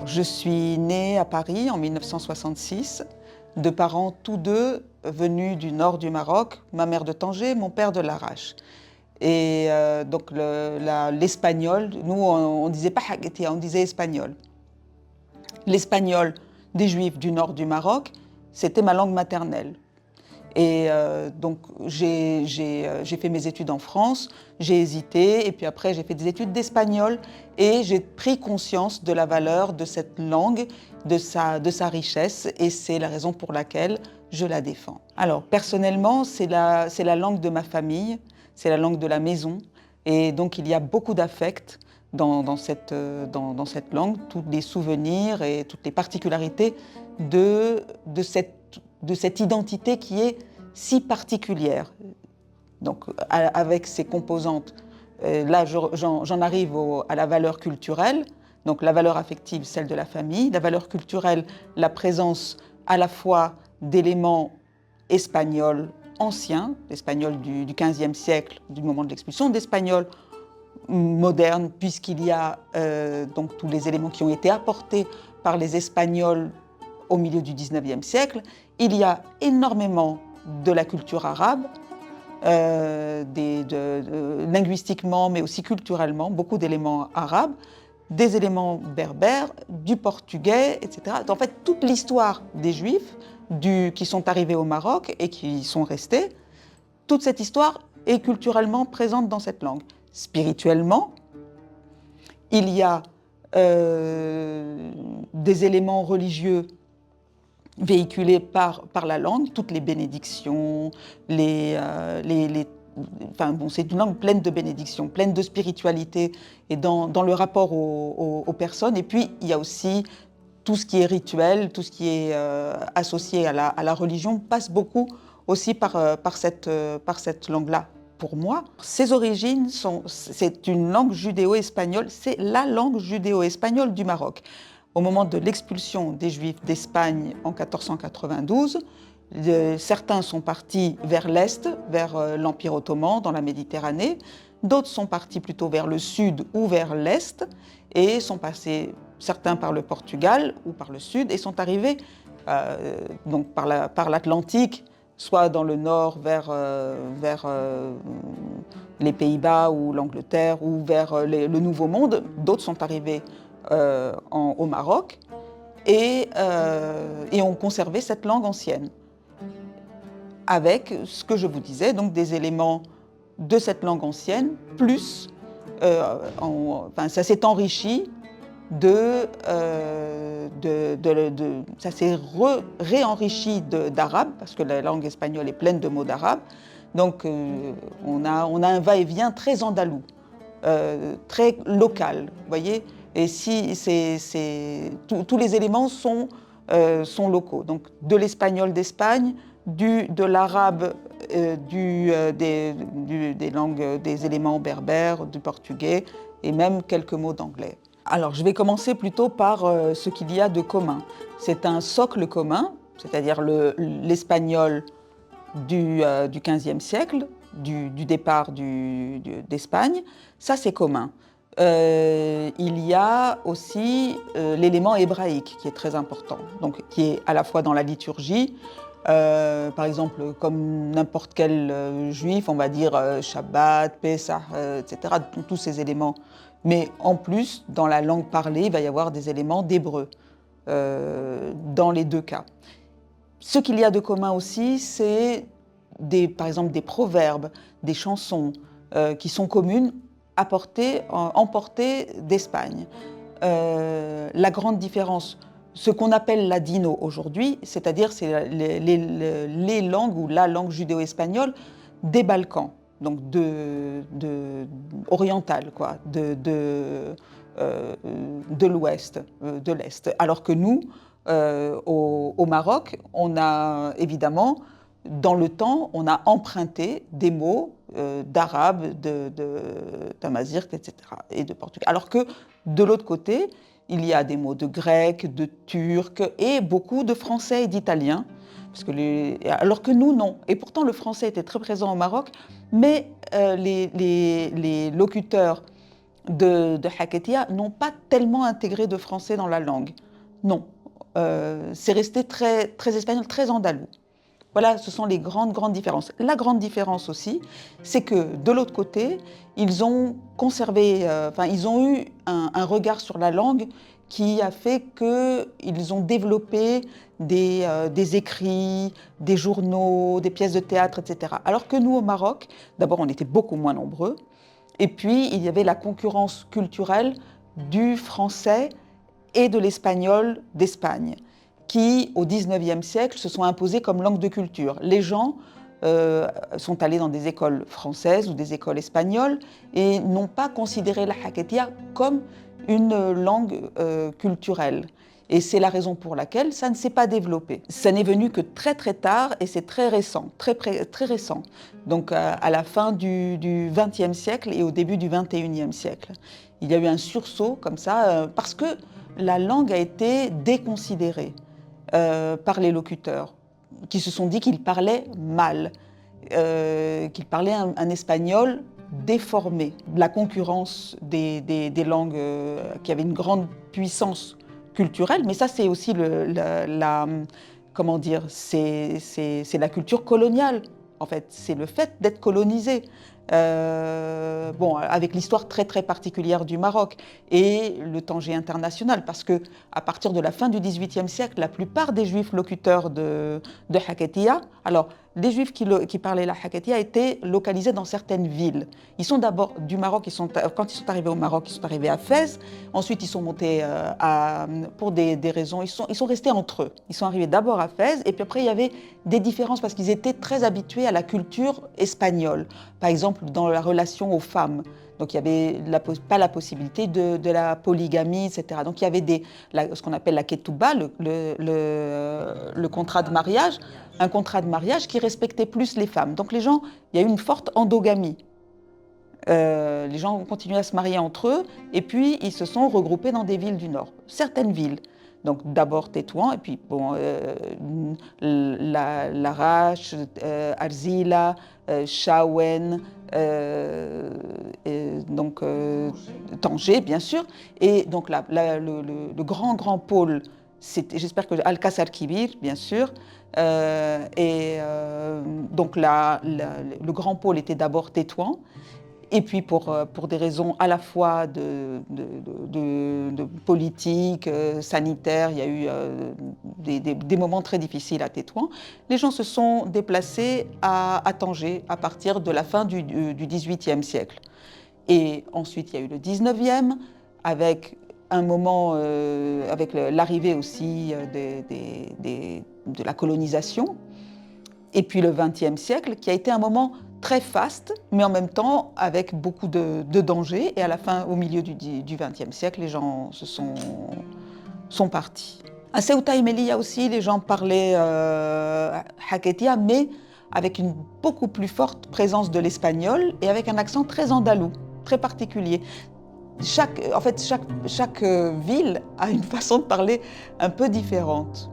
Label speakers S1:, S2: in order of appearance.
S1: Je suis née à Paris en 1966, de parents tous deux venus du nord du Maroc, ma mère de Tanger, mon père de Larache. Et donc l'espagnol, nous on disait pas Haggatia, on disait espagnol. L'espagnol des Juifs du nord du Maroc, c'était ma langue maternelle. Et donc j'ai fait mes études en France, j'ai hésité, et puis après j'ai fait des études d'espagnol, et j'ai pris conscience de la valeur de cette langue, de sa richesse, et c'est la raison pour laquelle je la défends. Alors personnellement, c'est la langue de ma famille, c'est la langue de la maison, et donc il y a beaucoup d'affect dans cette langue, tous les souvenirs et toutes les particularités de cette identité qui est si particulière. Donc, avec ses composantes, là j'en arrive à la valeur culturelle, donc la valeur affective, celle de la famille, la valeur culturelle, la présence à la fois d'éléments espagnols anciens, l'espagnol du XVe siècle, du moment de l'expulsion, d'espagnol moderne, puisqu'il y a donc tous les éléments qui ont été apportés par les Espagnols au milieu du XIXe siècle. Il y a énormément de la culture arabe, linguistiquement, mais aussi culturellement, beaucoup d'éléments arabes, des éléments berbères, du portugais, etc. En fait, toute l'histoire des Juifs qui sont arrivés au Maroc et qui sont restés, toute cette histoire est culturellement présente dans cette langue. Spirituellement, il y a des éléments religieux véhiculés par la langue, toutes les bénédictions, c'est une langue pleine de bénédictions, pleine de spiritualité et dans le rapport aux personnes. Et puis, il y a aussi tout ce qui est rituel, tout ce qui est associé à la religion passe beaucoup aussi par cette langue-là. Pour moi, ses origines c'est une langue judéo-espagnole, c'est la langue judéo-espagnole du Maroc. Au moment de l'expulsion des Juifs d'Espagne en 1492, certains sont partis vers l'Est, vers l'Empire ottoman, dans la Méditerranée. D'autres sont partis plutôt vers le Sud ou vers l'Est et sont passés, certains par le Portugal ou par le Sud, et sont arrivés donc par l'Atlantique, soit dans le nord vers les Pays-Bas ou l'Angleterre ou vers le Nouveau Monde. D'autres sont arrivés au Maroc et ont conservé cette langue ancienne, avec ce que je vous disais, donc des éléments de cette langue ancienne, plus ça s'est enrichi ça s'est réenrichi d'arabe, parce que la langue espagnole est pleine de mots d'arabe. Donc on a un va-et-vient très andalou, très local, vous voyez. Et tous les éléments sont locaux. Donc de l'espagnol d'Espagne, de l'arabe, des langues, des éléments berbères, du portugais et même quelques mots d'anglais. Alors, je vais commencer plutôt par ce qu'il y a de commun. C'est un socle commun, c'est-à-dire l'espagnol du XVe siècle, du départ d'Espagne. Ça, c'est commun. Il y a aussi l'élément hébraïque qui est très important, donc qui est à la fois dans la liturgie, par exemple, comme n'importe quel juif, on va dire Shabbat, Pesach, etc., tous ces éléments. Mais en plus, dans la langue parlée, il va y avoir des éléments d'hébreu, dans les deux cas. Ce qu'il y a de commun aussi, c'est par exemple des proverbes, des chansons qui sont communes, emportées d'Espagne. La grande différence, ce qu'on appelle ladino aujourd'hui, c'est-à-dire c'est les langues ou la langue judéo-espagnole des Balkans, donc orientale, quoi, de l'Ouest, de l'Est. Alors que nous, au Maroc, on a évidemment, dans le temps, on a emprunté des mots d'arabe, d'amazigh, etc., et de portugais. Alors que de l'autre côté, il y a des mots de grec, de turc et beaucoup de français et d'italien. Alors que nous, non. Et pourtant, le français était très présent au Maroc, mais les locuteurs de Haketia n'ont pas tellement intégré de français dans la langue. Non, c'est resté très, très espagnol, très andalou. Voilà, ce sont les grandes différences. La grande différence aussi, c'est que de l'autre côté, ils ont conservé, ils ont eu un regard sur la langue qui a fait qu'ils ont développé des écrits, des journaux, des pièces de théâtre, etc. Alors que nous, au Maroc, d'abord, on était beaucoup moins nombreux, et puis il y avait la concurrence culturelle du français et de l'espagnol d'Espagne, qui, au XIXe siècle, se sont imposés comme langue de culture. Les gens sont allés dans des écoles françaises ou des écoles espagnoles et n'ont pas considéré la Haketia comme une langue culturelle. Et c'est la raison pour laquelle ça ne s'est pas développé. Ça n'est venu que très très tard et c'est très récent, très récent. Donc à la fin du XXe siècle et au début du XXIe siècle. Il y a eu un sursaut comme ça parce que la langue a été déconsidérée par les locuteurs, qui se sont dit qu'ils parlaient mal, qu'ils parlaient un espagnol déformé. La concurrence des langues qui avaient une grande puissance culturelle, mais ça c'est aussi comment dire, c'est la culture coloniale. En fait, c'est le fait d'être colonisé. Avec l'histoire très très particulière du Maroc et le Tanger international, parce que à partir de la fin du XVIIIe siècle, la plupart des Juifs locuteurs de Haketia, alors les Juifs qui parlaient la Haketia étaient localisés dans certaines villes. Ils sont d'abord du Maroc, quand ils sont arrivés au Maroc, ils sont arrivés à Fès, ensuite ils sont montés pour des raisons, ils sont restés entre eux. Ils sont arrivés d'abord à Fès et puis après il y avait des différences parce qu'ils étaient très habitués à la culture espagnole. Par exemple, dans la relation aux femmes. Donc il n'y avait pas la possibilité de la polygamie, etc. Donc il y avait ce qu'on appelle la ketouba, le contrat de mariage, un contrat de mariage qui respectait plus les femmes. Donc il y a eu une forte endogamie. Les gens ont continué à se marier entre eux et puis ils se sont regroupés dans des villes du Nord, certaines villes. Donc d'abord Tétouan et puis Larache, Arzila, Chaouen, Tanger bien sûr. Et donc le grand pôle, j'espère que Al-Kassar Kibir bien sûr. Donc le grand pôle était d'abord Tétouan. Et puis pour des raisons à la fois de politique, sanitaire, il y a eu des moments très difficiles à Tétouan. Les gens se sont déplacés à Tanger à partir de la fin du XVIIIe siècle. Et ensuite, il y a eu le XIXe, avec un moment, avec l'arrivée aussi de la colonisation. Et puis le XXe siècle, qui a été un moment très faste, mais en même temps avec beaucoup de dangers. Et à la fin, au milieu du XXe siècle, les gens sont partis. À Ceuta et Melilla aussi, les gens parlaient Haketia, mais avec une beaucoup plus forte présence de l'espagnol et avec un accent très andalou, très particulier. Chaque ville a une façon de parler un peu différente.